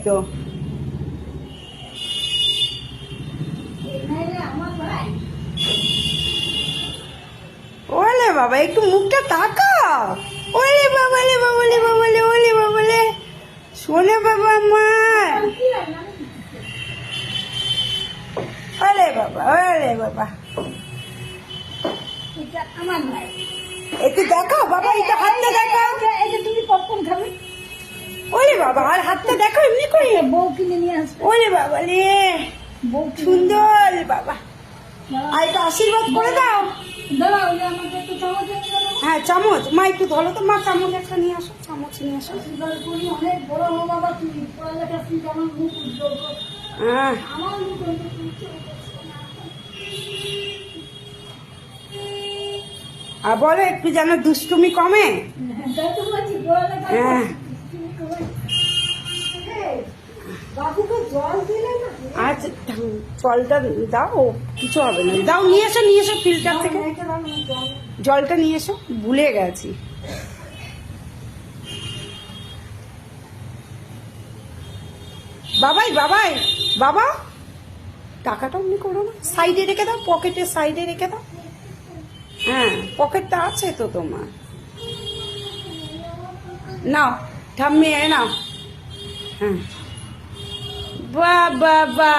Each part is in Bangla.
তো। ওলে বাবা একটু মুখটা তাকাও। ওলে বাবা লে বাবা লে বাবা লে ওলে বাবা লে শোনে বাবা আমার। ওলে বাবা ওলে বাবা আমার নয়, একটু দেখাও বাবা, একটু হাতটা দেখাও। এটা তুমি পপকর্ন খাবে? ওলে বাবা আর হাতটা দেখো এমনি করে। বউ কিনে নিয়ে আসবে। ওলে বাবা লে বউ সুন্দর বাবা। আর একটু আশীর্বাদ করে দাও। দাঁড়া, ওই আমাকে একটু চামচ এনে দাও। হ্যাঁ চামচ, মা একটু ধরো তো, মা চামচ একটা নিয়ে আসো, চামচ নিয়ে আসো। আশীর্বাদ করি, অনেক বড় হো বাবা, তুমি পড়ালেখা শিখে আমার মুখ উজ্জ্বল কর। হ্যাঁ আমার মুখ উজ্জ্বল করছো না। আর বলো একটু যেন দুষ্টুমি কমে। তাই তো বলছি, পড়ালেখা হ্যাঁ বাবুকে জল দিলে না? আচ্ছা জলটা দাও, কিছু হবে না, দাও নিয়ে এসো ফিল্টার থেকে জলটা নিয়ে এসো, ভুলে গেছি। বাবাই বাবাই বাবা টাকাটা অমনি করো না, সাইডে রেখে দাও, পকেটের সাইডে রেখে দাও। হ্যাঁ পকেটটা আছে তো তোমার, নাও ঠাম্মি নাও। হ্যাঁ বাবা বা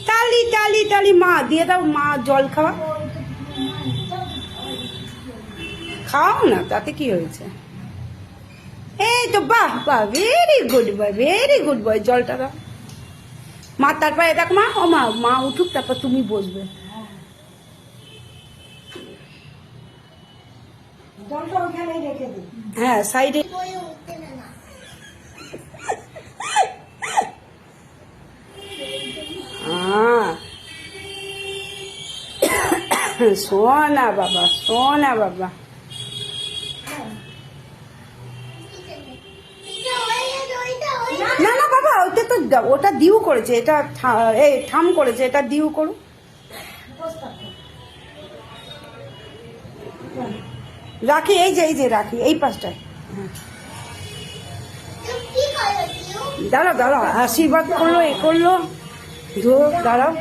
তালি তালি তালি, মা দিয়ে দাও, মা জল খাওয়া খাও না, তাতে কি হয়েছে। এই তো বাহ বাহ, very good boy, very good boy, জলটা দাও মা। তারপরে দেখ মা, ও মা মা উঠুক তারপর তুমি বসবে। জলটা ওখানে রেখে দিই। হ্যাঁ সাইডে। সোনা বাবা, সোনা বাবা। না না বাবা, ওটা তো ওটা দিউ করেছে, এটা এই ঠাম করেছে, এটা দিউ করু। রাখি এই যে রাখি এই পাশটায়। দাঁড়াও দাঁড়াও, আশীর্বাদ করলো, এ করলো, দাঁড়াও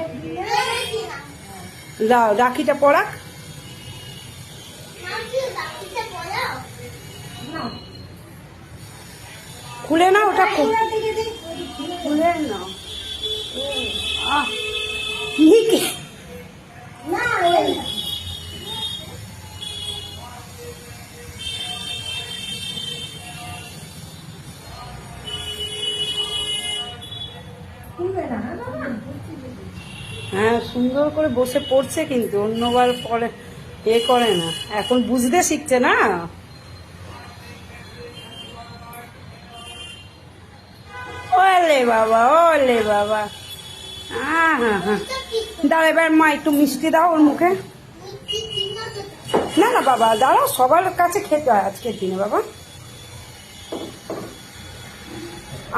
দাও, রাখিটা পড়াক। খুলে না ওটা, খুলে না ঠিক না হ্যাঁ সুন্দর করে বসে পড়ছে, কিন্তু অন্যবার পরে এ করে না, এখন বুঝতে শিখছে না। ওলে বাবা ওলে বাবা। হ্যাঁ হ্যাঁ হ্যাঁ দাঁড়া, এবার মা একটু মিষ্টি দাও ওর মুখে। না না বাবা দাঁড়াও, সবার কাছে খেতে হয় আজকের দিনে বাবা।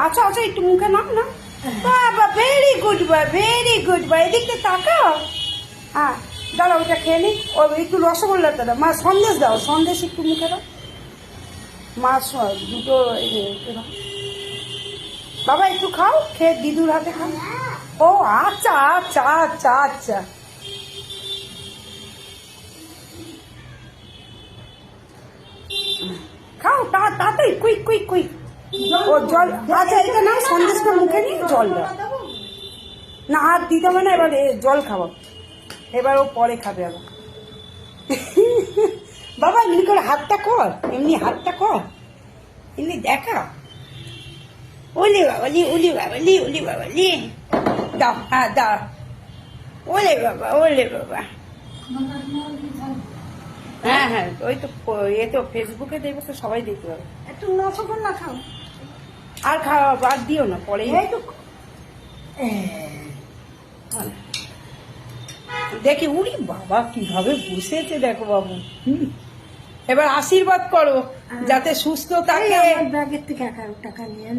আচ্ছা আচ্ছা একটু মুখে নাও না বাবা, very good boy, very good boy, এদিকটা তাকাও। হ্যাঁ দাঁড়া ওইটা খেয়ে নি, ও একটু রসগোল্লাটা দাও মা, সন্দেশ দাও, সন্দেশ একটু মুখে দাও মা, দুটো দাও বাবা, একটু খাও, খেয়ে দিদুর হাতে খাও। ও আচ্ছা আচ্ছা আচ্ছা আচ্ছা। খাও তাড়াতাড়ি, কুইক কুইক কুইক। ও জল, আচ্ছা এটা না, সন্দেশটা মুখে নিয়ে জল দাও না, আর দিতে হবে না, এবার জল খাবো, এবার ও পরে খাবে আবার। বাবা এমনি করে হাতটা কর, এমনি হাতটা কর, এমনি দেখা। ওলে বাবালি, ওলে বাবালি, ওলে বাবালি, দাও হ্যাঁ দাও। ওলে বাবা ওলে বাবা। হ্যাঁ হ্যাঁ ওই তো এ তো ফেসবুকে দেখবো তো, সবাই দেখতে পাবে। একটু রসগোল্লা খাও। আর খাওয়া আর দিও না, পরে দেখি। উড়ি বাবা কিভাবে বসেছে দেখো বাবু। এবার আশীর্বাদ করো যাতে সুস্থ থাকে। ব্যাগের থেকে 11 টাকা নিয়ে